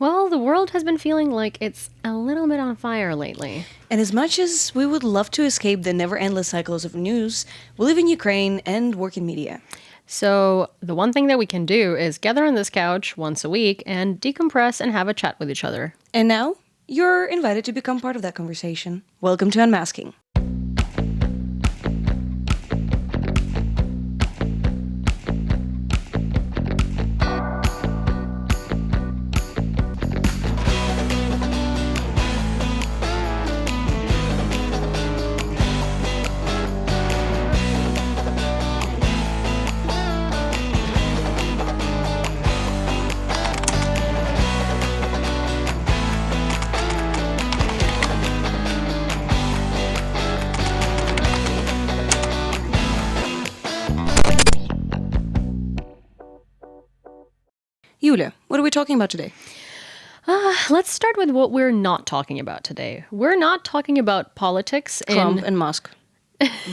Well, the world has been feeling like it's a little bit on fire lately. And as much as we would love to escape the never-endless cycles of news, we live in Ukraine and work in media. So the one thing that we can do is gather on this couch once a week and decompress and have a chat with each other. And now, you're invited to become part of that conversation. Welcome to Unmasking. Yulia, what are we talking about today? Let's start with what we're not talking about today. We're not talking about politics Trump and Musk.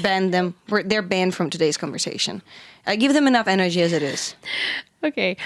Ban them. They're banned from today's conversation. Give them enough energy as it is. Okay.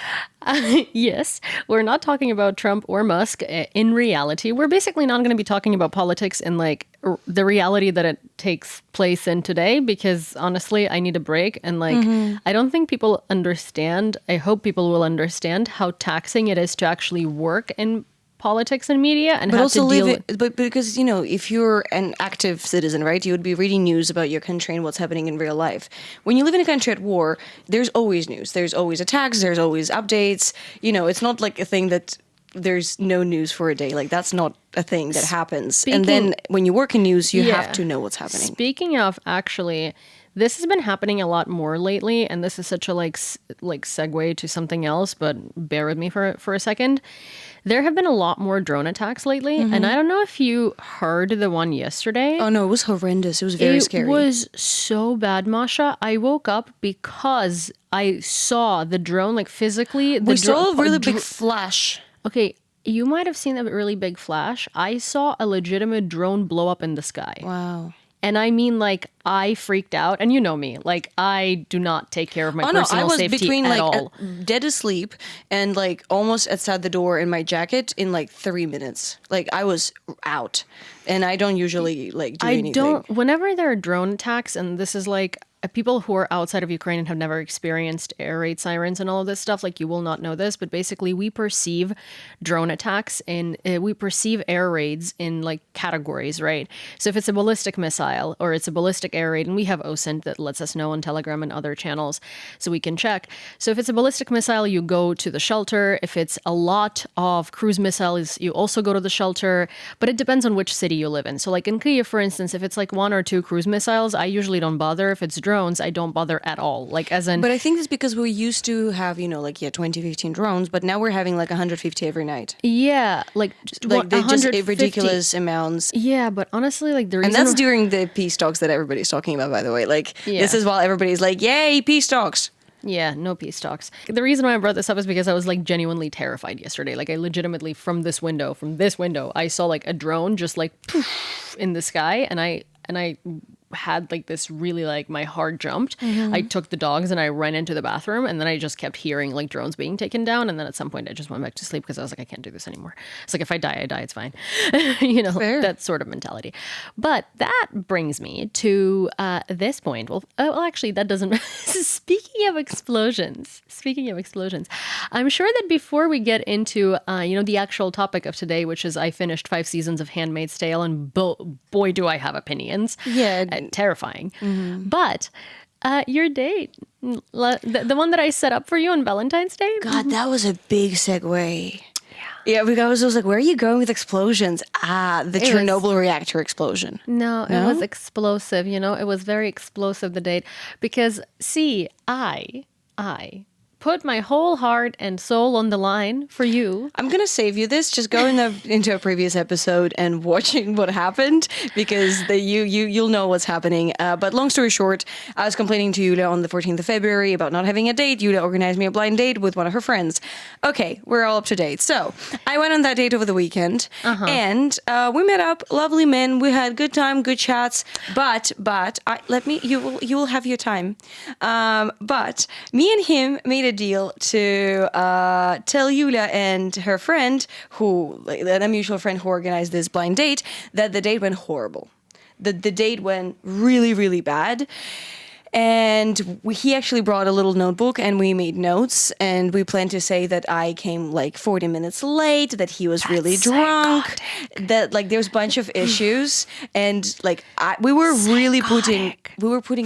Yes, we're not talking about Trump or Musk in reality. We're basically not going to be talking about politics in the reality that it takes place in today, because honestly, I need a break. And I don't think people understand. I hope people will understand how taxing it is to actually work in politics and media, and but have also to deal live it, but because if you're an active citizen, right, you would be reading news about your country and what's happening in real life. When you live in a country at war, there's always news, there's always attacks, there's always updates. It's not like a thing that there's no news for a day. Like, that's not a thing that happens. And then when you work in news, you have to know what's happening. Speaking of, actually, this has been happening a lot more lately, and this is such a segue to something else, but bear with me for a second. There have been a lot more drone attacks lately, and I don't know if you heard the one yesterday. Oh no, it was horrendous. It was very scary. It was so bad, Masha. I woke up because I saw the drone, physically. We saw a really big flash. Okay, you might have seen a really big flash. I saw a legitimate drone blow up in the sky. Wow. And I mean, I freaked out. And you know me, I do not take care of my personal safety between, at all. dead asleep and, almost outside the door in my jacket in, 3 minutes. I was out. And I don't usually, do anything. Whenever there are drone attacks, and this is, people who are outside of Ukraine and have never experienced air raid sirens and all of this stuff, you will not know this, but basically we perceive drone attacks and we perceive air raids in categories, right? So if it's a ballistic missile or it's a ballistic air raid, and we have OSINT that lets us know on Telegram and other channels so we can check. So if it's a ballistic missile, you go to the shelter. If it's a lot of cruise missiles, you also go to the shelter, but it depends on which city you live in. So in Kyiv, for instance, if it's one or two cruise missiles, I usually don't bother. If it's drones, I don't bother at all. But I think it's because we used to have 20, 15 drones, but now we're having 150 every night. Yeah, they're just ridiculous amounts. Yeah, but honestly, the reason, and that's during the peace talks that everybody's talking about, by the way. This is while everybody's yay, peace talks. Yeah, no peace talks. The reason why I brought this up is because I was genuinely terrified yesterday. I legitimately from this window, I saw a drone just poof in the sky, and I had this really my heart jumped. I took the dogs and I ran into the bathroom, and then I just kept hearing drones being taken down, and then at some point I just went back to sleep because I was I can't do this anymore. It's if I die, I die, it's fine. Fair. That sort of mentality. But that brings me to this point. Well, actually that doesn't. Speaking of explosions, I'm sure that before we get into the actual topic of today, which is I finished 5 seasons of Handmaid's Tale, and boy do I have opinions. Yeah. Terrifying. But your date, the one that I set up for you on Valentine's Day. God, that was a big segue. Yeah, because I was where are you going with explosions? The Chernobyl reactor explosion. No, it was explosive. It was very explosive, the date, because I put my whole heart and soul on the line for you. I'm going to save you this. Just go into a previous episode and watching what happened, because you'll know what's happening. But long story short, I was complaining to Yulia on the 14th of February about not having a date. Yulia organized me a blind date with one of her friends. Okay, we're all up to date. So I went on that date over the weekend, and we met up, lovely men. We had good time, good chats. But you will have your time. But me and him made a deal to tell Yulia and her friend, a mutual friend who organized this blind date, that the date went horrible. The date went really, really bad. And he actually brought a little notebook and we made notes, and we planned to say that I came like 40 minutes late, that he was really drunk, that like there was a bunch of issues, and like we were really putting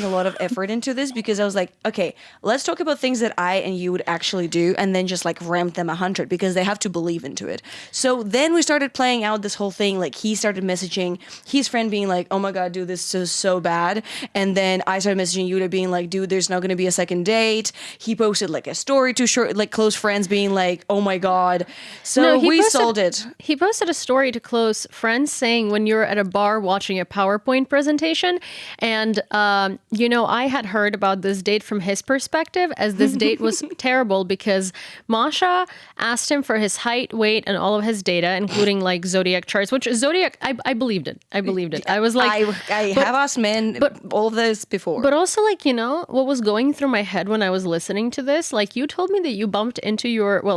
a lot of effort into this, because I was like, okay, let's talk about things that I and you would actually do, and then just like ramp them 100, because they have to believe into it. So then we started playing out this whole thing. Like he started messaging his friend being like, oh my God, dude, this is so bad. And then I started messaging you to being like, dude, there's not going to be a second date. He posted like a story to like close friends being like, oh my God. So we sold it. He posted a story to close friends saying, when you're at a bar watching a PowerPoint presentation, and I had heard about this date from his perspective, as this date was terrible because Masha asked him for his height, weight, and all of his data, including like zodiac charts, which zodiac, I believed it. I was like, I have asked men all of this before. But also, like, what was going through my head when I was listening to this, like, you told me that you bumped into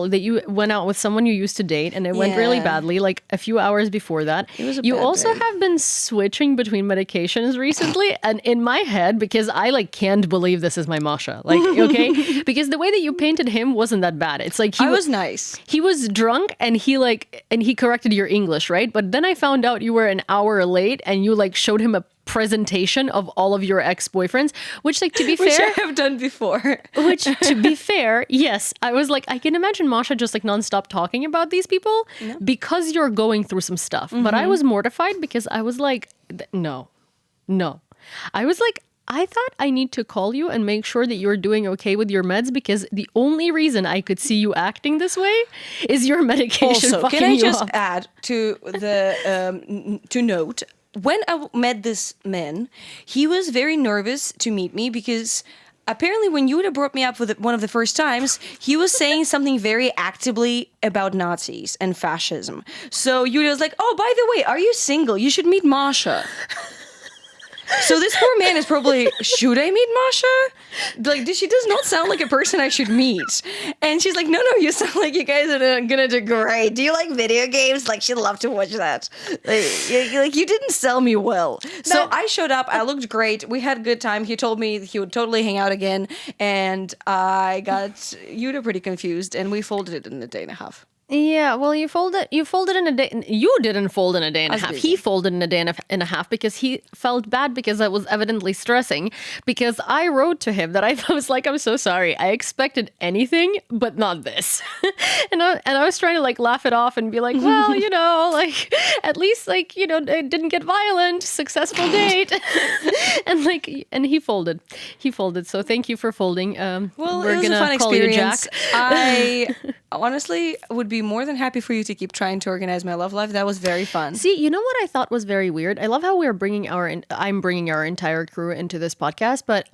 that you went out with someone you used to date, and it went really badly, like a few hours before that. You also have been switching between medications recently, and in my head, because I like can't believe this is my Masha, like, okay, because the way that you painted him wasn't that bad. It's like I was nice. He was drunk, and he corrected your English, right? But then I found out you were an hour late, and you like showed him a presentation of all of your ex-boyfriends, which, like, to be fair, which I have done before. Which, to be fair, yes, I was like, I can imagine Masha just like nonstop talking about these people because you're going through some stuff. But I was mortified because I was like, no. I was like, I thought I need to call you and make sure that you're doing okay with your meds, because the only reason I could see you acting this way is your medication. Also, can I just add to the to note, when I met this man, he was very nervous to meet me, because apparently when Yulia brought me up with one of the first times, he was saying something very actively about Nazis and fascism. So Yulia was like, oh, by the way, are you single? You should meet Masha. So this poor man is probably, should I meet Masha? Like, she does not sound like a person I should meet. And she's like, no, you sound like you guys are gonna do great. Do you like video games? Like, she'd love to watch that. Like you didn't sell me well. So I showed up. I looked great. We had a good time. He told me he would totally hang out again. And I got Yulia pretty confused. And we folded it in a day and a half. Yeah, well, you folded in a day. You didn't fold in a day and a half. He folded in a day and a half because he felt bad, because I was evidently stressing, because I wrote to him that I was like, I'm so sorry. I expected anything, but not this. and I was trying to like laugh it off and be like, well, like at least like, it didn't get violent, successful date. and he folded. So thank you for folding. Well, we're it was gonna a fun call experience. you Jack. I honestly would be more than happy for you to keep trying to organize my love life. That was very fun. See, you know what I thought was very weird? I love how I'm bringing our entire crew into this podcast, but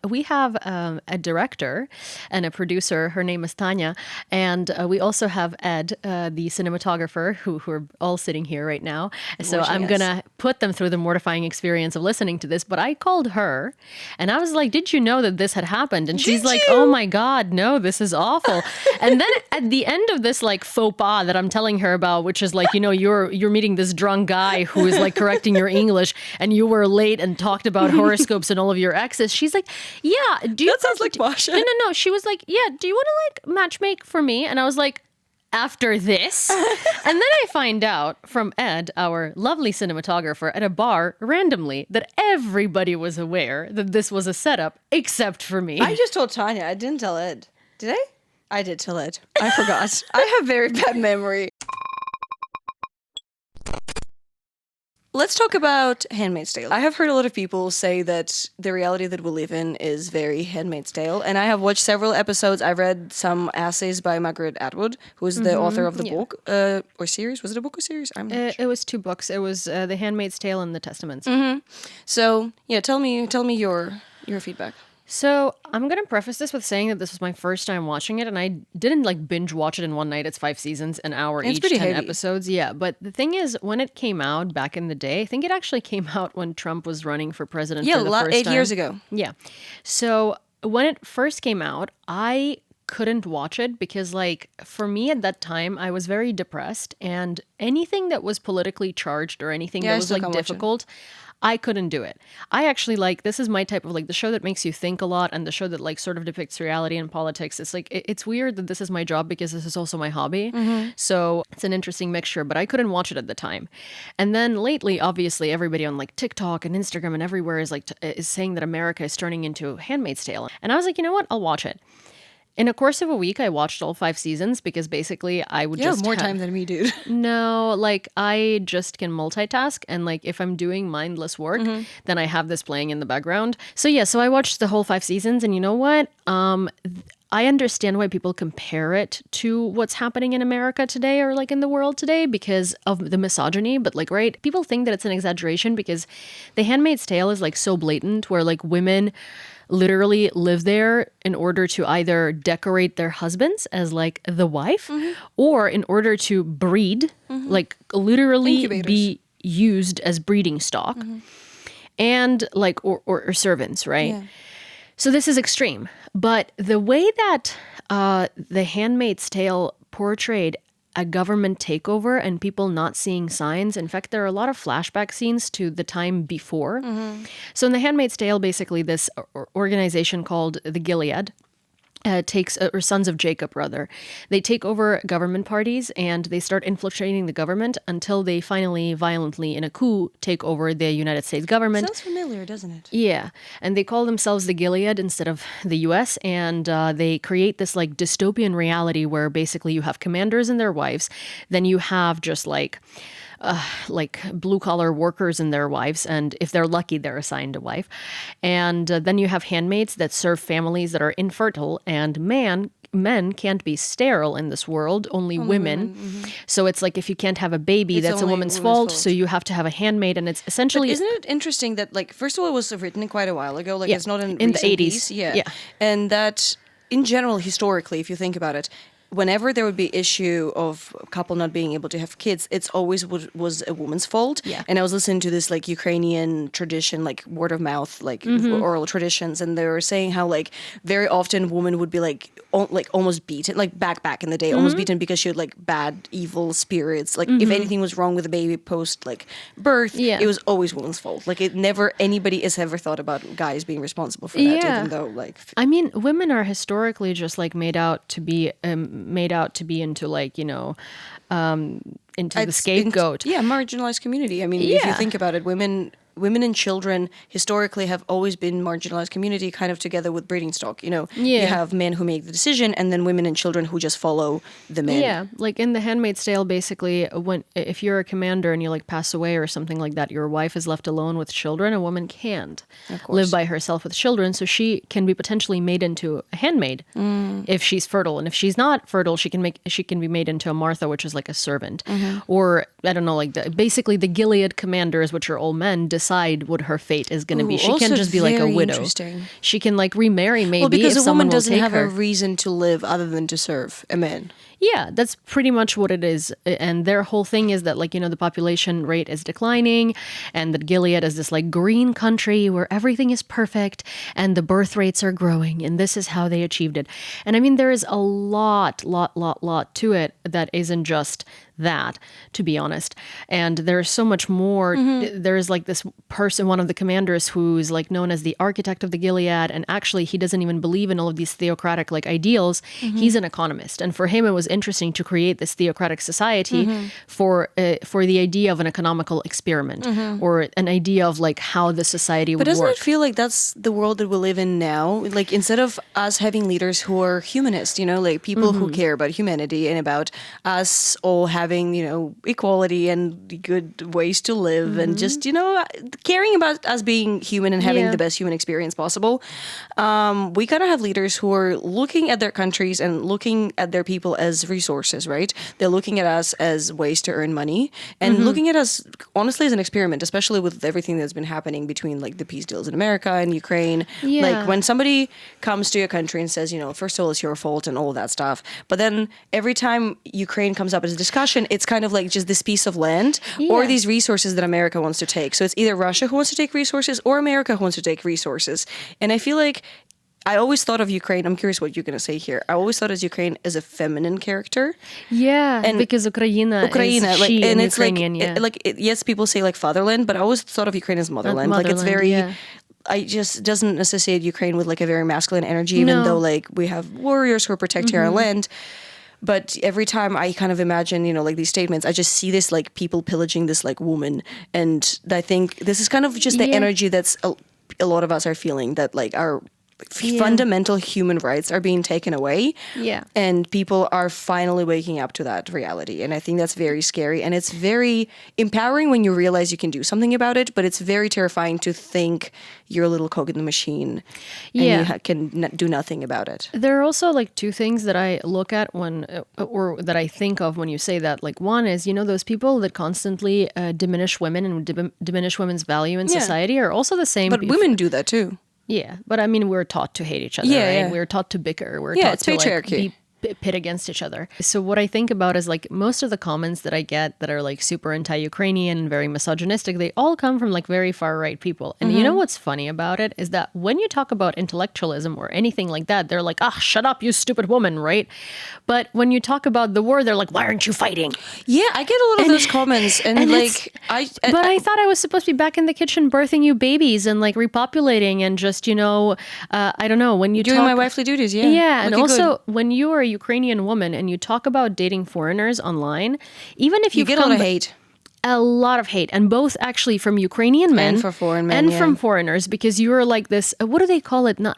we have a director and a producer. Her name is Tanya, and we also have Ed, the cinematographer, who are all sitting here right now. So I'm gonna put them through the mortifying experience of listening to this. But I called her, and I was like, "Did you know that this had happened?" And she's like, "Oh my God, no, this is awful." And then at the end of this like faux pas that I'm telling her about, which is like, you're meeting this drunk guy who is like correcting your English, and you were late and talked about horoscopes and all of your exes. She's like, yeah, that sounds like Masha. No. She was like, yeah, do you want to like matchmake for me? And I was like, after this? And then I find out from Ed, our lovely cinematographer, at a bar randomly that everybody was aware that this was a setup except for me. I just told Tanya. I didn't tell Ed. Did I? I did tell Ed. I forgot. I have very bad memory. Let's talk about Handmaid's Tale. I have heard a lot of people say that the reality that we live in is very Handmaid's Tale, and I have watched several episodes. I've read some essays by Margaret Atwood, who is the author of the book or series. Was it a book or series? I'm not sure. It was 2 books. It was The Handmaid's Tale and The Testaments. So yeah, tell me your feedback. So I'm going to preface this with saying that this was my first time watching it, and I didn't like binge watch it in one night. It's 5 seasons, an hour each, 10 heavy. episodes. Yeah. But the thing is, when it came out back in the day, I think it actually came out when Trump was running for president for the first time. 8 years ago. Yeah. So when it first came out, I couldn't watch it because, like, for me at that time, I was very depressed, and anything that was politically charged or anything Yeah, that I was still like can't watch it. difficult, I couldn't do it. I actually like, this is my type of like the show that makes you think a lot and the show that like sort of depicts reality and politics. It's like it's weird that this is my job because this is also my hobby. So it's an interesting mixture, but I couldn't watch it at the time. And then lately, obviously, everybody on like TikTok and Instagram and everywhere is like is saying that America is turning into Handmaid's Tale. And I was like, you know what? I'll watch it. In a course of a week, I watched all 5 seasons because basically I would You have just more time than me, dude. no, like I just can multitask, and like if I'm doing mindless work, then I have this playing in the background. So yeah, so I watched the whole 5 seasons, and you know what? I understand why people compare it to what's happening in America today or like in the world today because of the misogyny, but like right, people think that it's an exaggeration because The Handmaid's Tale is like so blatant where like women literally live there in order to either decorate their husbands as like the wife or in order to breed, like literally Incubators. be used as breeding stock and like or servants, right? Yeah. So this is extreme. But the way that The Handmaid's Tale portrayed a government takeover and people not seeing signs. In fact, there are a lot of flashback scenes to the time before. So in The Handmaid's Tale, basically this organization called the Gilead takes, or Sons of Jacob rather, they take over government parties and they start infiltrating the government until they finally violently in a coup take over the United States government. Sounds familiar, doesn't it? Yeah, and they call themselves the Gilead instead of the U.S., and they create this like dystopian reality where basically you have commanders and their wives, then you have just like blue collar workers and their wives, and if they're lucky, they're assigned a wife, and then you have handmaids that serve families that are infertile, and men can't be sterile in this world, only women. So it's like if you can't have a baby, It's that's a only woman's woman's fault. fault. So you have to have a handmaid, and it's essentially Isn't it interesting that, like, first of all, it was written quite a while ago. Like, Yeah, it's not an in the recent 80s. piece. Yeah. Yeah. And that, in general, historically, if you think about it, whenever there would be issue of a couple not being able to have kids, it's always was a woman's fault. Yeah. And I was listening to this like Ukrainian tradition, like word of mouth, like oral traditions, and they were saying how like very often women would be like almost beaten, like back in the day, almost beaten because she had like bad evil spirits. Like if anything was wrong with the baby post like birth, Yeah. it was always woman's fault. Like it never anybody has ever thought about guys being responsible for that, Yeah. even though like I mean, women are historically just like made out to be into like, you know, into the it's scapegoat. yeah, marginalized community. I mean, if you Yeah. think about it, women and children historically have always been marginalized community, kind of together with breeding stock. You know, Yeah. you have men who make the decision, and then women and children who just follow the men. Yeah, like in The Handmaid's Tale, basically, when if you're a commander and you like pass away or something like that, your wife is left alone with children. A woman can't live by herself with children, so she can be potentially made into a handmaid if she's fertile, and if she's not fertile, she can be made into a Martha, which is like a servant, or I don't know, like basically the Gilead commanders, which are all men, decide what her fate is going to be. Ooh, She can't also just be like a very widow. interesting. She can like remarry maybe Well, because if a someone woman will doesn't take have her. a reason to live other than to serve a man. Yeah, that's pretty much what it is. And their whole thing is that, like, you know, the population rate is declining and that Gilead is this, like, green country where everything is perfect and the birth rates are growing. And this is how they achieved it. And I mean, there is a lot to it that isn't just that, to be honest. And there's so much more. There's like this person, one of the commanders, who's like known as the architect of the Gilead, and actually he doesn't even believe in all of these theocratic like ideals. He's an economist, and for him it was interesting to create this theocratic society for the idea of an economical experiment or an idea of like how the society But would doesn't work. it feel like that's the world that we live in now? Like instead of us having leaders who are humanist, you know, like people who care about humanity and about us all having, you know, equality and good ways to live and just, you know, caring about us being human and having Yeah. the best human experience possible. We kind of have leaders who are looking at their countries and looking at their people as resources, right? They're looking at us as ways to earn money and looking at us honestly as an experiment, especially with everything that's been happening between like the peace deals in America and Ukraine. Yeah. Like when somebody comes to your country and says, you know, first of all, it's your fault and all of that stuff. But then every time Ukraine comes up as a discussion, it's kind of like just this piece of land or Yeah. these resources that America wants to take. So it's either Russia who wants to take resources or America who wants to take resources. And I feel like I always thought of Ukraine. I'm curious what you're going to say here. I always thought of Ukraine as a feminine character. Yeah, And because Ukraina is like, she and in it's Ukrainian, yes, people say like fatherland, but I always thought of Ukraine as motherland. Like it's motherland, very, yeah. I just doesn't associate Ukraine with like a very masculine energy, even though like we have warriors who are protecting our land. But every time I kind of imagine, like these statements, I just see this like people pillaging this like woman. And I think this is kind of just the energy that's a lot of us are feeling, that like our fundamental human rights are being taken away. Yeah. And people are finally waking up to that reality. And I think that's very scary. And it's very empowering when you realize you can do something about it, but it's very terrifying to think you're a little cog in the machine and you can do nothing about it. There are also like two things that I look at when, or that I think of when you say that. Like one is, those people that constantly diminish women and diminish women's value in society are also the same. But women do that too. Yeah, but I mean, we're taught to hate each other, right? Yeah. We're taught to bicker. We're Yeah, taught it's to patriarchy. like be pit against each other. So what I think about is like most of the comments that I get that are like super anti-Ukrainian and very misogynistic, they all come from like very far right people. And you know what's funny about it is that when you talk about intellectualism or anything like that, they're like, shut up, you stupid woman, right? But when you talk about the war, they're like, why aren't you fighting? Yeah, I get a lot of those comments, and like But I thought I was supposed to be back in the kitchen birthing you babies and like repopulating and just, I don't know, when you doing talk, my wifely duties. Yeah, yeah, and looking also good. when you are a Ukrainian woman and you talk about dating foreigners online, even if You get a lot of hate. a lot of hate, and both actually from Ukrainian men And for foreign men, and yeah. from foreigners, because you're like this. What do they call it? Not.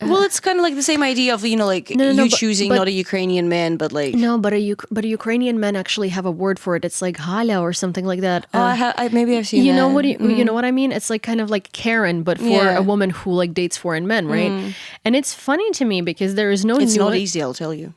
Well, it's kind of like the same idea of you choosing but- not a Ukrainian man, but like No, but a Ukrainian men actually have a word for it. It's like haля or something like that. maybe I've seen You that. know what? You know what I mean? It's like kind of like Karen, but for Yeah. a woman who like dates foreign men, right? And it's funny to me because there is no. It's not easy, I'll tell you.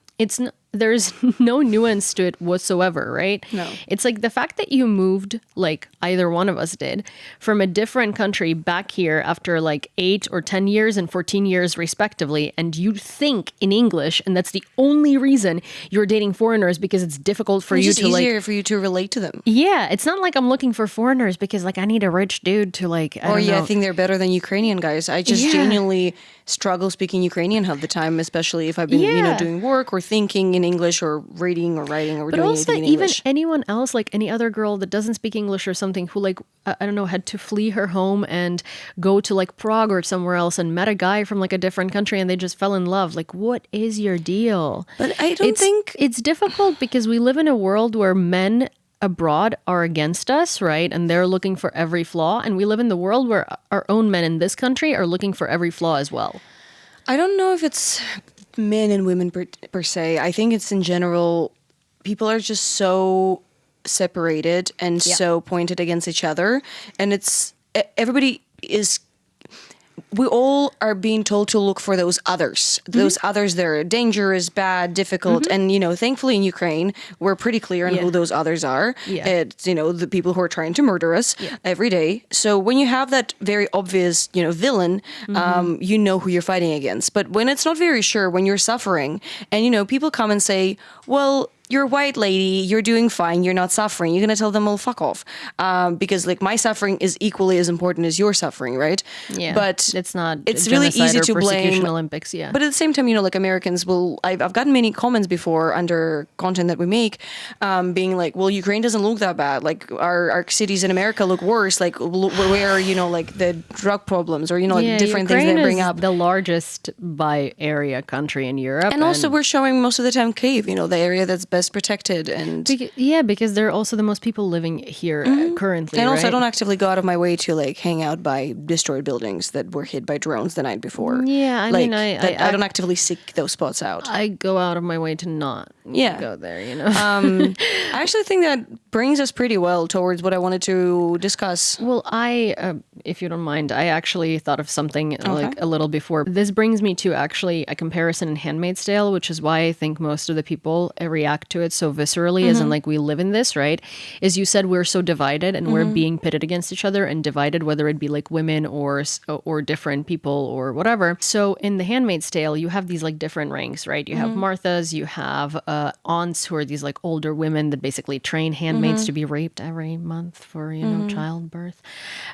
There's no nuance to it whatsoever, right? No. It's like the fact that you moved, like either one of us did, from a different country back here after like 8 or 10 years and 14 years respectively, and you think in English, and that's the only reason you're dating foreigners because it's difficult for you It's to just like. easier for you to relate to them. Yeah, it's not like I'm looking for foreigners because like I need a rich dude to like. I don't know. I think they're better than Ukrainian guys. I just genuinely struggle speaking Ukrainian half the time, especially if I've been doing work or thinking in English or reading or writing or But doing also, anything in even English. anyone else, like any other girl that doesn't speak English or something, who like I don't know, had to flee her home and go to like Prague or somewhere else and met a guy from like a different country and they just fell in love. Like, what is your deal? But I don't think it's difficult because we live in a world where men abroad are against us, right? And they're looking for every flaw. And we live in the world where our own men in this country are looking for every flaw as well. I don't know if it's men and women per se. I think it's in general, people are just so separated and so pointed against each other. And everybody is, we all are being told to look for those others. Those others that are dangerous, bad, difficult. And, thankfully in Ukraine, we're pretty clear on who those others are. Yeah. It's, the people who are trying to murder us every day. So when you have that very obvious, villain, you know who you're fighting against. But when it's not very sure, when you're suffering and, people come and say, well, you're a white lady, you're doing fine, you're not suffering. You're going to tell them, well, fuck off. Because like my suffering is equally as important as your suffering, right? Yeah. But it's not it's really easy to blame Olympics, yeah. But at the same time, like Americans will, I've gotten many comments before under content that we make, being like, well, Ukraine doesn't look that bad. Like our cities in America look worse. Like where, like the drug problems or, like different Ukraine things they bring is up. the largest by area country in Europe. And also we're showing most of the time cave, the area that's best protected. And because there are also the most people living here currently, and also right? I don't actively go out of my way to like hang out by destroyed buildings that were hit by drones the night before. Yeah, I mean, I don't actively seek those spots out. I go out of my way to not go there, I actually think that brings us pretty well towards what I wanted to discuss. Well, if you don't mind, I actually thought of something like a little before. This brings me to actually a comparison in Handmaid's Tale, which is why I think most of the people react to it so viscerally, as in like we live in this, right? As you said, we're so divided and we're being pitted against each other and divided, whether it be like women or different people or whatever. So in the Handmaid's Tale, you have these like different ranks, right? You have Marthas, you have aunts who are these like older women that basically train handmaids handmaids to be raped every month for, childbirth.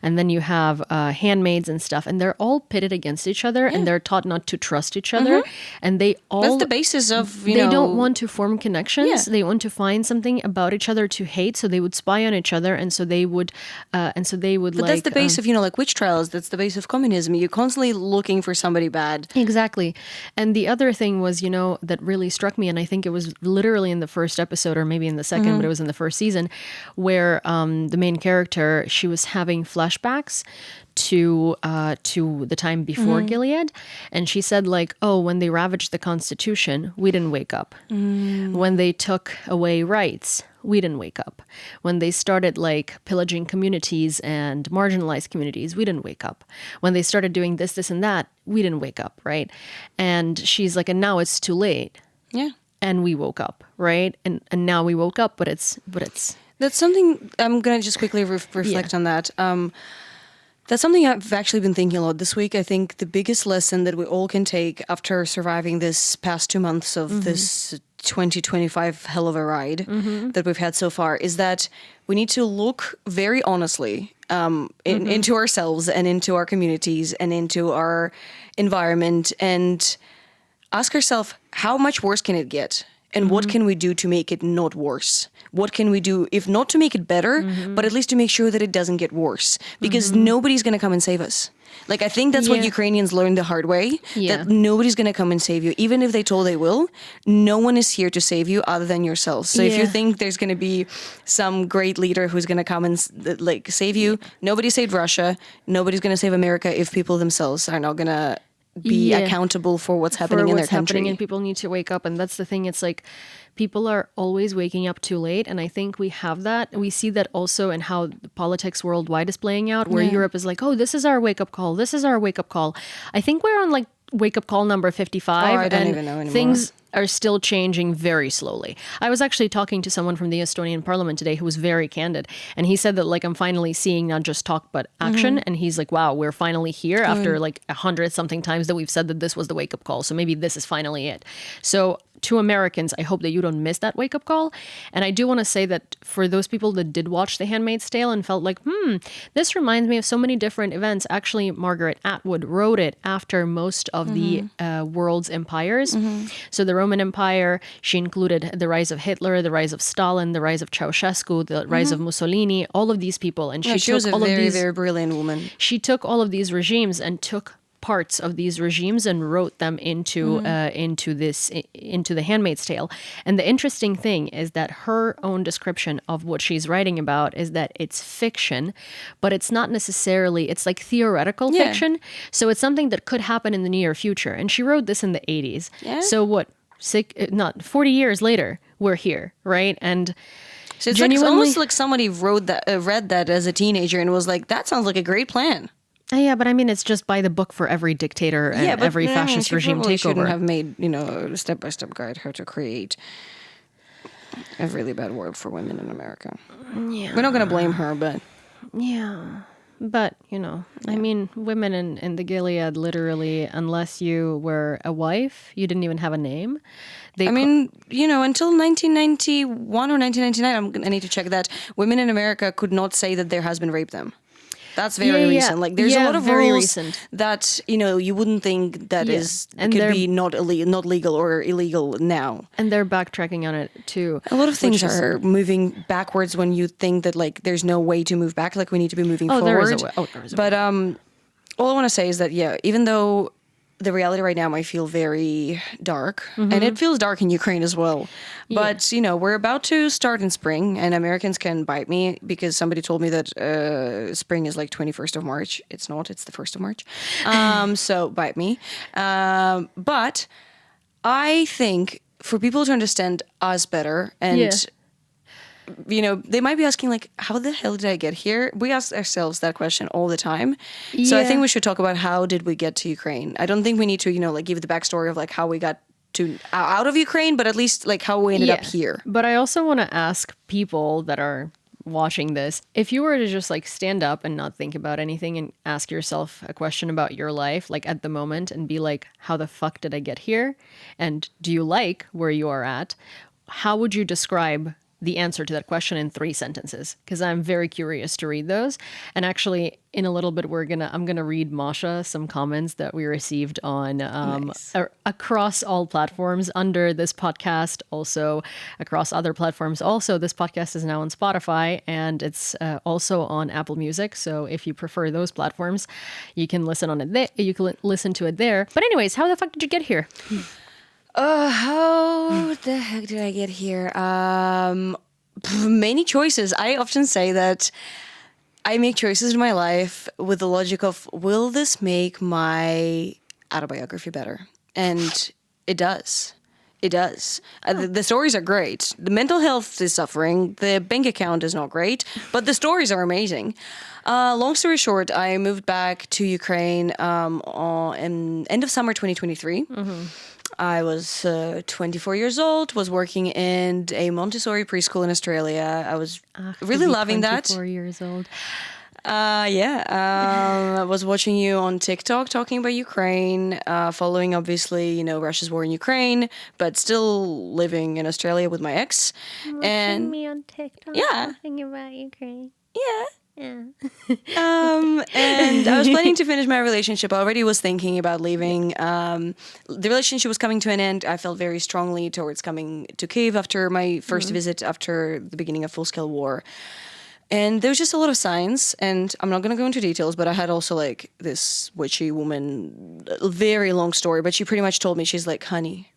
And then you have handmaids and stuff. And they're all pitted against each other and they're taught not to trust each other. And they all... That's the basis of, they don't want to form connections. They want to find something about each other to hate. So they would spy on each other. And so they would But that's the base of, like witch trials. That's the base of communism. You're constantly looking for somebody bad. Exactly. And the other thing was, that really struck me, and I think it was literally in the first episode or maybe in the second, but it was in the first season, where the main character, she was having flashbacks to the time before Gilead, and she said like, oh, when they ravaged the Constitution, we didn't wake up. When they took away rights, we didn't wake up. When they started like pillaging communities and marginalized communities, we didn't wake up. When they started doing this and that, we didn't wake up, right? And she's like, and now it's too late. Yeah. And we woke up, right? And now we woke up, but it's That's something I'm gonna just quickly reflect on that. That's something I've actually been thinking a lot this week. I think the biggest lesson that we all can take after surviving this past 2 months of this 2025 hell of a ride that we've had so far is that we need to look very honestly into ourselves and into our communities and into our environment and ask ourselves, how much worse can it get? And what can we do to make it not worse? What can we do, if not to make it better, but at least to make sure that it doesn't get worse? Because nobody's going to come and save us. Like, I think that's what Ukrainians learned the hard way, that nobody's going to come and save you. Even if they told they will, no one is here to save you other than yourselves. So if you think there's going to be some great leader who's going to come and like save you, nobody saved Russia. Nobody's going to save America if people themselves are not going to be accountable for what's happening in their country. And people need to wake up. And that's the thing. It's like people are always waking up too late. And I think we have that. We see that also in how the politics worldwide is playing out, where Europe is like, oh, this is our wake up call. This is our wake up call. I think we're on like wake up call number 55. I don't even know anymore. Things are still changing very slowly. I was actually talking to someone from the Estonian parliament today who was very candid. And he said that like, I'm finally seeing not just talk, but action. And he's like, wow, we're finally here after like 100 something times that we've said that this was the wake up call. So maybe this is finally it. So to Americans, I hope that you don't miss that wake up call. And I do want to say that for those people that did watch The Handmaid's Tale and felt like, this reminds me of so many different events. Actually, Margaret Atwood wrote it after most of the world's empires. So the Roman Empire, she included the rise of Hitler, the rise of Stalin, the rise of Ceausescu, the rise of Mussolini, all of these people. And she was a very, very brilliant woman. She took all of these regimes and took parts of these regimes and wrote them into The Handmaid's Tale. And the interesting thing is that her own description of what she's writing about is that it's fiction, but it's not necessarily, it's like theoretical fiction. So it's something that could happen in the near future. And she wrote this in the 80s. Yeah. So what, 40 years later, we're here, right? And so it's almost like somebody read that as a teenager and was like, that sounds like a great plan. Yeah, but I mean, it's just by the book for every dictator and every fascist regime takeover. Shouldn't have made, a step-by-step guide how to create a really bad world for women in America. Yeah. We're not going to blame her, but... Yeah. But, I mean, women in the Gilead, literally, unless you were a wife, you didn't even have a name. Until 1991 or 1999, I need to check that, women in America could not say that their husband raped them. That's very recent. Like, there's a lot of rules that, you wouldn't think that could be not legal or illegal now. And they're backtracking on it, too. A lot of things are moving backwards when you think that, like, there's no way to move back. Like, we need to be moving forward. There is a way. But all I want to say is that, even though the reality right now might feel very dark, and it feels dark in Ukraine as well. But, we're about to start in spring, and Americans can bite me because somebody told me that spring is like 21st of March. It's not. It's the 1st of March. So bite me. But I think for people to understand us better and... they might be asking, like, how the hell did I get here? We ask ourselves that question all the time. So I think we should talk about how did we get to Ukraine. I don't think we need to, give the backstory of, like, how we got to out of Ukraine, but at least, like, how we ended up here. But I also want to ask people that are watching this, if you were to just, like, stand up and not think about anything and ask yourself a question about your life, like, at the moment, and be like, how the fuck did I get here? And do you like where you are at? How would you describe the answer to that question in 3 sentences because I'm very curious to read those. And actually, in a little bit, I'm gonna read Masha some comments that we received on Nice. across all platforms under this podcast, also across other platforms. Also, this podcast is now on Spotify and it's also on Apple Music. So if you prefer those platforms, you can listen on it there. You can listen to it there. But anyways, how the fuck did you get here? How the heck did I get here? Many choices. I often say that I make choices in my life with the logic of, will this make my autobiography better? And it does. It does. The stories are great. The mental health is suffering. The bank account is not great, but the stories are amazing. Long story short, I moved back to Ukraine in end of summer 2023. I was 24 years old, was working in a Montessori preschool in Australia. I was really loving that. 24 years old. I was watching you on TikTok talking about Ukraine, following obviously, Russia's war in Ukraine, but still living in Australia with my ex. Watching me on TikTok talking about Ukraine. Yeah. Yeah. And I was planning to finish my relationship. I already was thinking about leaving. The relationship was coming to an end. I felt very strongly towards coming to Kyiv after my first visit after the beginning of full-scale war. And there was just a lot of signs, and I'm not going to go into details, but I had also like this witchy woman, a very long story, but she pretty much told me, she's like, honey,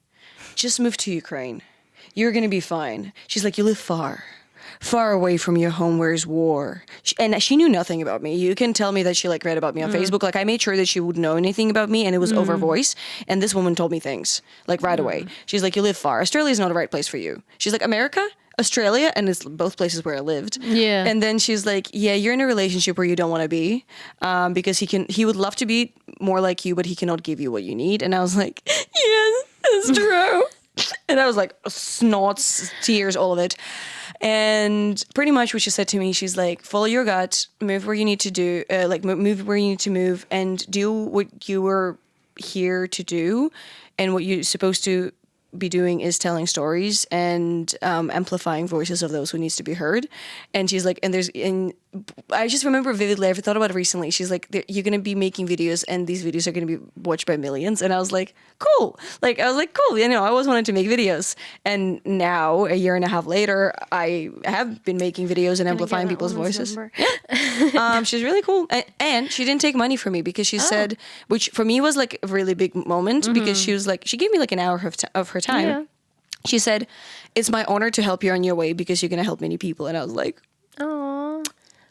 just move to Ukraine. You're going to be fine. She's like, you live far away from your home where is war. And she knew nothing about me. You can tell me that she like read about me on Facebook. Like I made sure that she would know anything about me, and it was over voice. And this woman told me things like right away. She's like, you live far. Australia is not the right place for you. She's like, America, Australia, and it's both places where I lived. Yeah. And then she's like, yeah, you're in a relationship where you don't want to be, because he would love to be more like you, but he cannot give you what you need. And I was like, yes, it's true. And I was like, snorts, tears, all of it. And pretty much what she said to me, she's like, follow your gut, move where you need to do, move where you need to move, and do what you were here to do. And what you're supposed to be doing is telling stories and amplifying voices of those who needs to be heard. And she's like, and I just remember vividly, I've thought about it recently. She's like, you're going to be making videos and these videos are going to be watched by millions. And I was like, cool. I always wanted to make videos. And now, a year and a half later, I have been making videos and amplifying people's voices. She's really cool. And she didn't take money from me because she said, which for me was like a really big moment, because she was like, she gave me like an hour of her time. Yeah. She said, it's my honor to help you on your way because you're going to help many people. And I was like, Oh,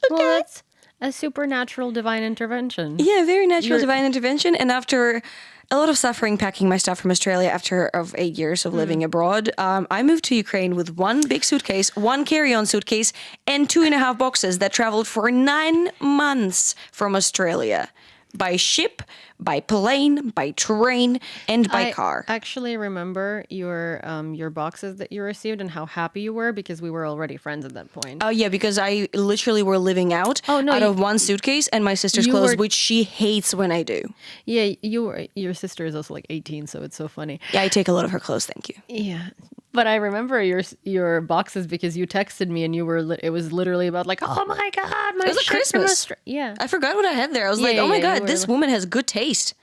well, that's a supernatural divine intervention. yeah, very natural divine intervention. And after a lot of suffering packing my stuff from Australia after 8 years of living abroad, I moved to Ukraine with one big suitcase, one carry-on suitcase, and 2.5 boxes that traveled for 9 months from Australia by ship, by plane, by train, and by car. I actually remember your boxes that you received and how happy you were because we were already friends at that point. Oh, yeah, because I literally were living out of one suitcase and my sister's clothes, which she hates when I do. Yeah, your sister is also like 18, so it's so funny. Yeah, I take a lot of her clothes, thank you. Yeah. But I remember your boxes because you texted me and it was literally about like, oh my God, my it was like Christmas. Yeah. I forgot what I had there. I was like, oh my God, this woman has good taste.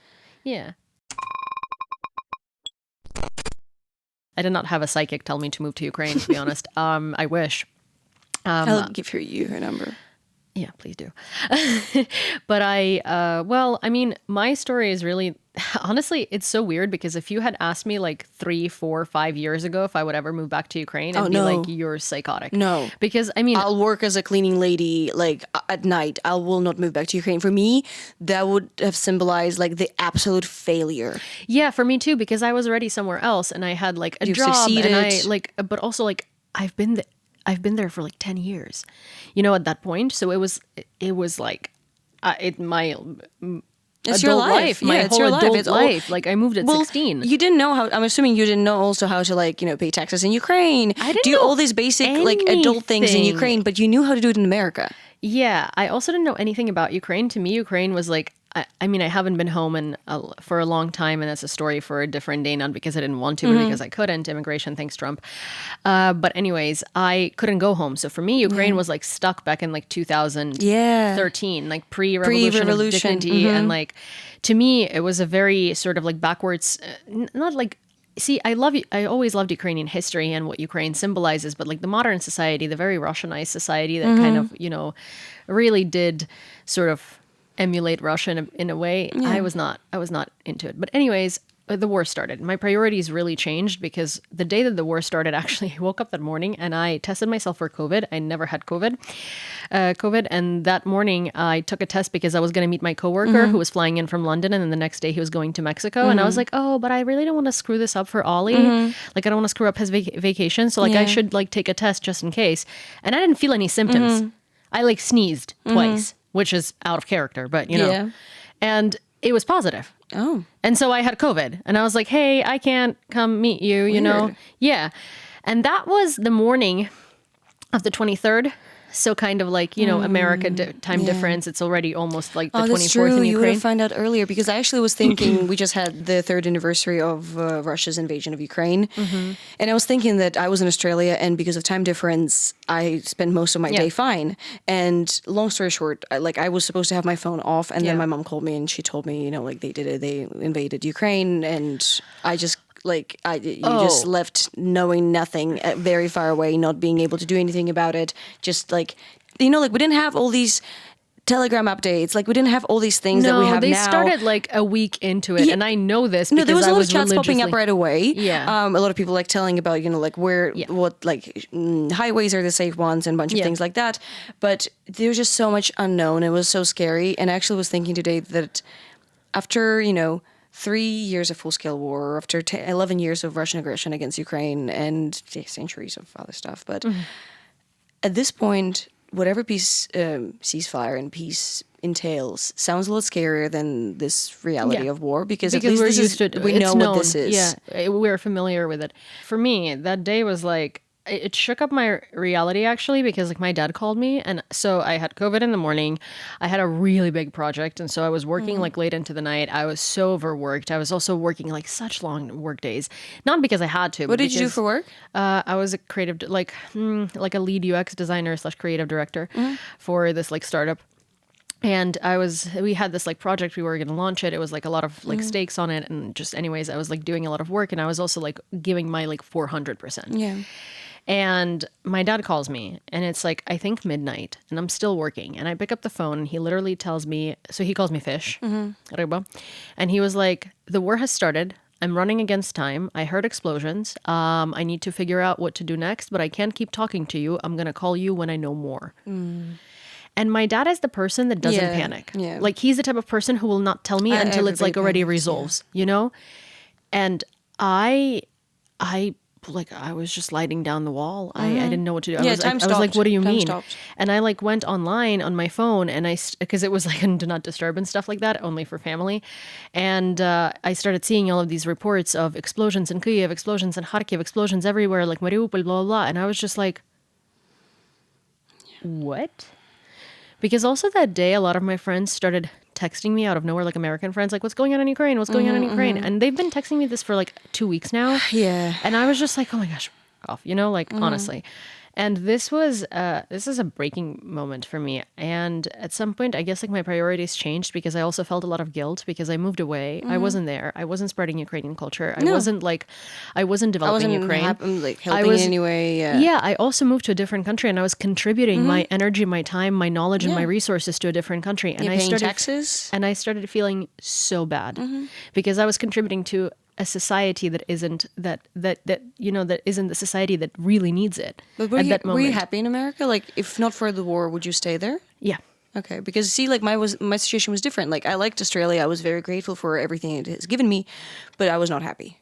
Yeah. I did not have a psychic tell me to move to Ukraine, to be honest. I wish. I'll give you her number. Yeah, please do. But my story is really, honestly, it's so weird because if you had asked me like 3, 4, 5 years ago if I would ever move back to Ukraine, I'd be like, you're psychotic. No. Because I'll work as a cleaning lady like at night. I will not move back to Ukraine. For me, that would have symbolized like the absolute failure. Yeah, for me too, because I was already somewhere else and I had like a You've job succeeded. and but also like I've been there for like 10 years, at that point. So it was like, my It's adult your life. my Yeah, it's whole your life. adult It's all- life. Like I moved at 16. You didn't know how. I'm assuming you didn't know also how to pay taxes in Ukraine. I didn't do know all these basic adult things in anything. Ukraine, but you knew how to do it in America. Yeah, I also didn't know anything about Ukraine. To me, Ukraine was like, I mean, I haven't been home for a long time, and that's a story for a different day, not because I didn't want to, but because I couldn't. Immigration, thanks Trump. But anyways, I couldn't go home. So for me, Ukraine was like stuck back in like 2013, like pre-revolution of dignity. And like, to me, it was a very sort of like backwards, not like, see, I always loved Ukrainian history and what Ukraine symbolizes, but like the modern society, the very Russianized society that kind of, really did sort of emulate Russia in a way. I was not into it. But anyways, the war started. My priorities really changed because the day that the war started, actually, I woke up that morning and I tested myself for COVID. I never had COVID. And that morning I took a test because I was going to meet my coworker who was flying in from London, and then the next day he was going to Mexico. And I was like, oh, but I really don't want to screw this up for Ollie. Like, I don't want to screw up his vacation. So like I should like take a test just in case. And I didn't feel any symptoms. I like sneezed twice, which is out of character, but you know, and it was positive. Oh. And so I had COVID and I was like, hey, I can't come meet you, you know? Yeah. And that was the morning of the 23rd. So kind of like, you know, America time difference. It's already almost like the 24th that's true. in Ukraine. You would have found out earlier because I actually was thinking we just had the 3rd anniversary of Russia's invasion of Ukraine. And I was thinking that I was in Australia and because of time difference, I spent most of my day fine. And long story short, I was supposed to have my phone off and then my mom called me and she told me, you know, like they invaded Ukraine and I just just left knowing nothing, very far away, not being able to do anything about it. Just like, you know, like we didn't have all these Telegram updates. Like we didn't have all these things that we have now. No, they started like a week into it, and I know this because there was a lot I of chats popping up right away. Yeah, a lot of people like telling about, you know, like what like highways are the safe ones and a bunch of things like that. But there's just so much unknown. It was so scary, and I actually was thinking today that after, you know, 3 years of full-scale war, after 11 years of Russian aggression against Ukraine and centuries of other stuff. But at this point, whatever peace, ceasefire and peace entails sounds a lot scarier than this reality of war because at least we're used to it. We know what this is. Yeah, we're familiar with it. For me, that day was like, it shook up my reality actually because like my dad called me and so I had COVID in the morning. I had a really big project and so I was working like late into the night. I was so overworked. I was also working like such long work days, not because I had to. What did you do for work? I was a creative, like a lead UX designer / creative director for this like startup. And we had this like project, we were going to launch it. It was like a lot of like stakes on it. And just anyways, I was like doing a lot of work and I was also like giving my like 400%. Yeah. And my dad calls me and it's like, I think midnight and I'm still working. And I pick up the phone and he literally tells me, so he calls me Fish, Reba, and he was like, the war has started. I'm running against time. I heard explosions. I need to figure out what to do next, but I can't keep talking to you. I'm going to call you when I know more. And my dad is the person that doesn't panic. Yeah. Like he's the type of person who will not tell me until it's like already resolves, you know? And I was just sliding down the wall. I didn't know what to do. I was like, what do you mean? And I like went online on my phone and because it was like do not disturb and stuff like that, only for family. And I started seeing all of these reports of explosions in Kyiv, explosions in Kharkiv, explosions everywhere, like Mariupol, blah, blah, blah. And I was just like, what? Because also that day, a lot of my friends started texting me out of nowhere, like American friends, like, what's going on in Ukraine? What's going on in Ukraine? And they've been texting me this for like 2 weeks now. Yeah. And I was just like, oh my gosh, off, you know, like honestly. And this is a breaking moment for me. And at some point, I guess like my priorities changed because I also felt a lot of guilt because I moved away. I wasn't there. I wasn't spreading Ukrainian culture. I wasn't developing Ukraine. Helping in any way. Yeah, I also moved to a different country and I was contributing my energy, my time, my knowledge, and my resources to a different country. And I started taxes. And I started feeling so bad because I was contributing to a society that isn't that isn't the society that really needs it. But were you happy in America? Like, if not for the war, would you stay there? Yeah. Okay, because see, like my situation was different. Like, I liked Australia. I was very grateful for everything it has given me, but I was not happy.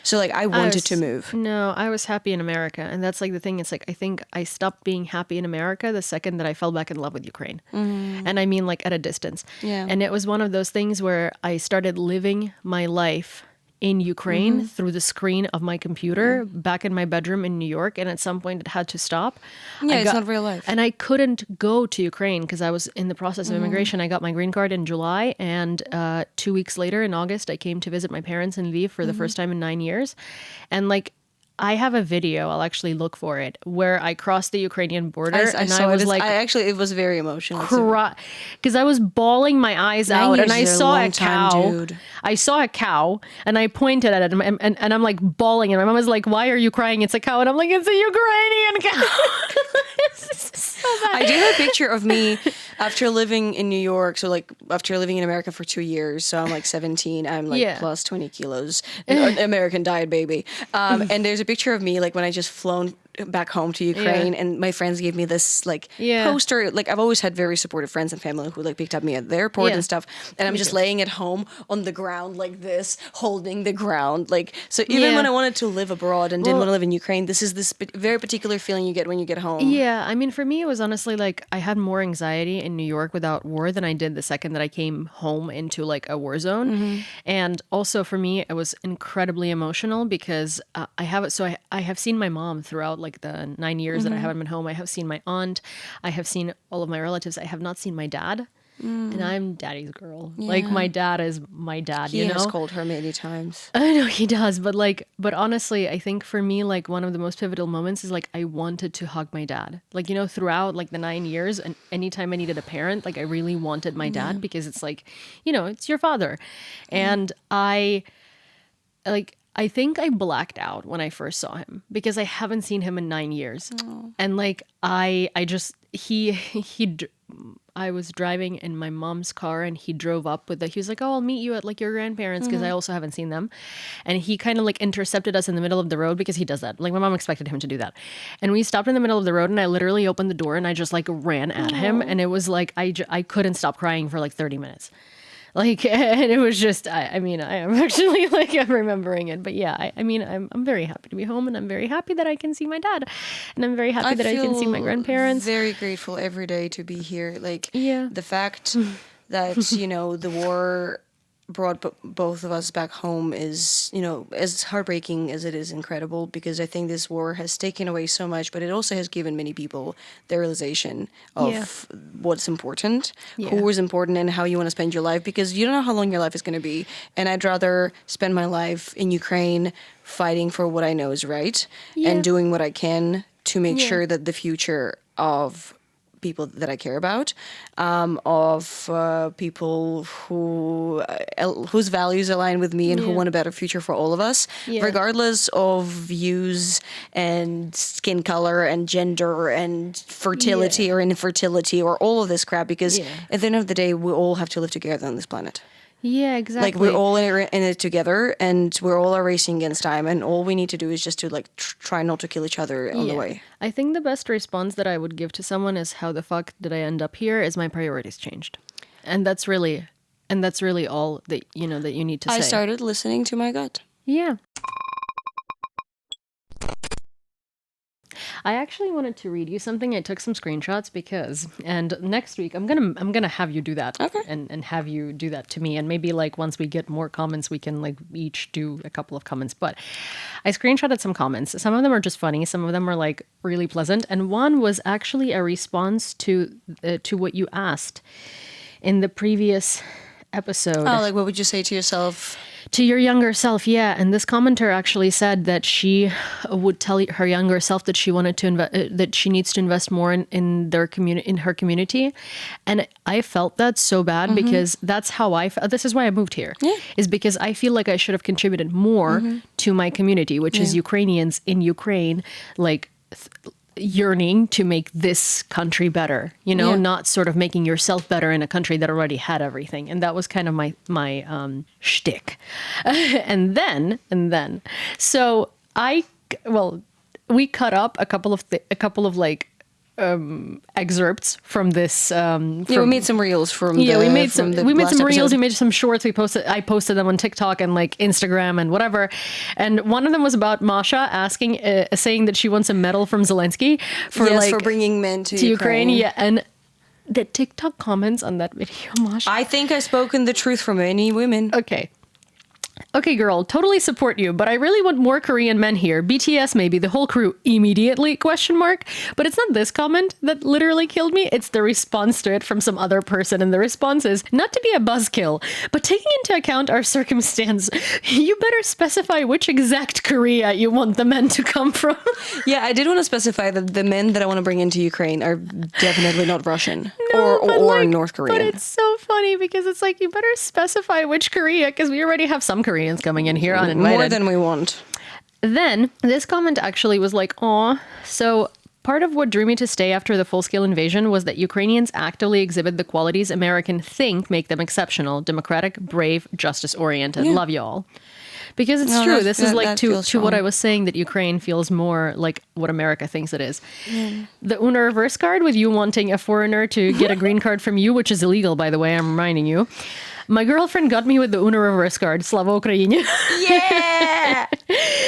So like I wanted to move. No, I was happy in America. And that's like the thing. It's like I think I stopped being happy in America the second that I fell back in love with Ukraine. And I mean like at a distance. Yeah. And it was one of those things where I started living my life in Ukraine through the screen of my computer back in my bedroom in New York. And at some point it had to stop. Yeah, it's not real life. And I couldn't go to Ukraine because I was in the process of immigration. I got my green card in July. And 2 weeks later in August, I came to visit my parents in Lviv for the first time in 9 years. And like, I have a video, I'll actually look for it, where I crossed the Ukrainian border I was like, it was very emotional. Because I was bawling my eyes out and I saw a cow. I saw a cow and I pointed at it and I'm like bawling and my mom was like, why are you crying? It's a cow. And I'm like, it's a Ukrainian cow. I do have a picture of me after living in New York. So like after living in America for 2 years. So I'm like 17. I'm like plus 20 kilos. American diet baby. And there's a picture of me like when I just flown back home to Ukraine and my friends gave me this like poster. Like I've always had very supportive friends and family who like picked up me at the airport and stuff. And I'm just laying at home on the ground like this, holding the ground. Like, so even when I wanted to live abroad and didn't want to live in Ukraine, this is this very particular feeling you get when you get home. Yeah. I mean, for me, it was honestly like I had more anxiety in New York without war than I did the second that I came home into like a war zone. And also for me, it was incredibly emotional because I have seen my mom throughout like the 9 years that I haven't been home. I have seen my aunt. I have seen all of my relatives. I have not seen my dad. And I'm daddy's girl. Yeah. Like my dad is my dad, he has called her many times. I know he does. But honestly, I think for me, like one of the most pivotal moments is like I wanted to hug my dad. Like, you know, throughout like the 9 years and anytime I needed a parent, like I really wanted my dad because it's like, you know, it's your father. And I think I blacked out when I first saw him because I haven't seen him in 9 years. Aww. And like, I was driving in my mom's car and he drove up he was like, oh, I'll meet you at like your grandparents because I also haven't seen them. And he kind of like intercepted us in the middle of the road because he does that. Like my mom expected him to do that. And we stopped in the middle of the road and I literally opened the door and I just like ran at him. And it was like, I couldn't stop crying for like 30 minutes. Like, and it was just, I mean, I am actually like, I'm remembering it, but yeah, I mean, I'm very happy to be home and I'm very happy that I can see my dad and I'm very happy that I can see my grandparents. Very grateful every day to be here. Like the fact that, you know, the war brought both of us back home is, you know, as heartbreaking as it is incredible because I think this war has taken away so much, but it also has given many people the realization of what's important, who is important and how you want to spend your life because you don't know how long your life is going to be. And I'd rather spend my life in Ukraine fighting for what I know is right and doing what I can to make sure that the future of people that I care about, people whose values align with me and who want a better future for all of us, regardless of views and skin color and gender and fertility or infertility or all of this crap. Because at the end of the day, we all have to live together on this planet. Yeah, exactly. Like we're all in it together and we're all racing against time and all we need to do is just to like try not to kill each other on the way. I think the best response that I would give to someone is how the fuck did I end up here is my priorities changed. And that's really all that you know that you need to say. I started listening to my gut. Yeah. I actually wanted to read you something. I took some screenshots and next week I'm gonna have you do that and have you do that to me. And maybe like once we get more comments, we can like each do a couple of comments. But I screenshotted some comments. Some of them are just funny. Some of them are like really pleasant. And one was actually a response to what you asked in the previous episode. Oh, like what would you say to yourself? To your younger self, yeah. And this commenter actually said that she would tell her younger self that she wanted to that she needs to invest more in her community. And I felt that so bad because that's how I felt. This is why I moved here. Is because I feel like I should have contributed more to my community, which is Ukrainians in Ukraine, like yearning to make this country better, you know, not sort of making yourself better in a country that already had everything. And that was kind of my shtick. and then, so we cut up a couple of like excerpts from this. We made some reels from. We made some reels. We made some shorts. I posted them on TikTok and like Instagram and whatever. And one of them was about Masha saying that she wants a medal from Zelensky for bringing men to Ukraine. Yeah, and the TikTok comments on that video, Masha. I think I spoken the truth for many women. Okay. Okay, girl, totally support you, but I really want more Korean men here. BTS maybe, the whole crew immediately, question mark. But it's not this comment that literally killed me. It's the response to it from some other person. And the response is, not to be a buzzkill, but taking into account our circumstance, you better specify which exact Korea you want the men to come from. Yeah, I did want to specify that the men that I want to bring into Ukraine are definitely not Russian No, but or like, North Korean. But it's so funny because it's like, you better specify which Korea, because we already have some Koreans coming in here uninvited. More than we want. Then this comment actually was like, aw. So part of what drew me to stay after the full-scale invasion was that Ukrainians actively exhibit the qualities Americans think make them exceptional: democratic, brave, justice-oriented. Yeah. Love y'all. Because it's true. This is like to what I was saying, that Ukraine feels more like what America thinks it is. The Una reverse card with you wanting a foreigner to get a green card from you, which is illegal, by the way, I'm reminding you. My girlfriend got me with the Una reverse card. Slava Ukraini. Yeah!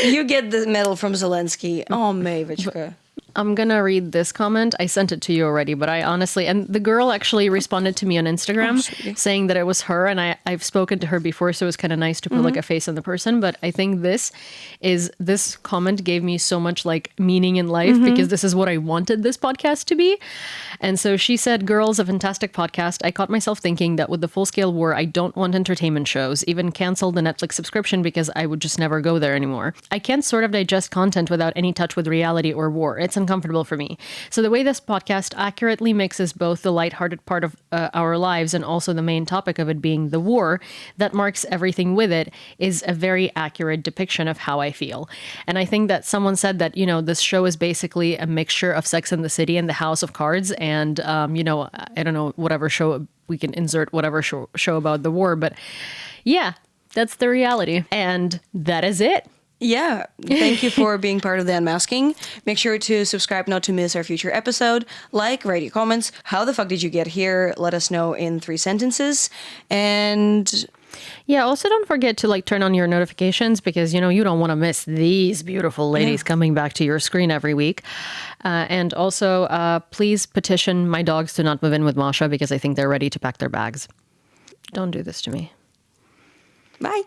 You get the medal from Zelensky. Oh, Mavichka. I'm going to read this comment. I sent it to you already, but I honestly, and the girl actually responded to me on Instagram saying that it was her, and I've spoken to her before, so it was kind of nice to put like a face on the person. But I think this comment gave me so much like meaning in life, because this is what I wanted this podcast to be. And so she said, girls, a fantastic podcast. I caught myself thinking that with the full-scale war, I don't want entertainment shows, even cancel the Netflix subscription because I would just never go there anymore. I can't sort of digest content without any touch with reality or war. It's uncomfortable for me. So the way this podcast accurately mixes both the lighthearted part of our lives and also the main topic of it being the war that marks everything with it is a very accurate depiction of how I feel. And I think that someone said that, you know, this show is basically a mixture of Sex and the City and the House of Cards and, you know, I don't know, whatever show we can insert, whatever show about the war. But yeah, that's the reality. And that is it. Yeah, thank you for being part of the Unmasking. Make sure to subscribe not to miss our future episode. Like, write your comments. How the fuck did you get here? Let us know in 3 sentences. And yeah, also don't forget to like turn on your notifications, because, you know, you don't want to miss these beautiful ladies coming back to your screen every week. And also, please petition my dogs to not move in with Masha, because I think they're ready to pack their bags. Don't do this to me. bye.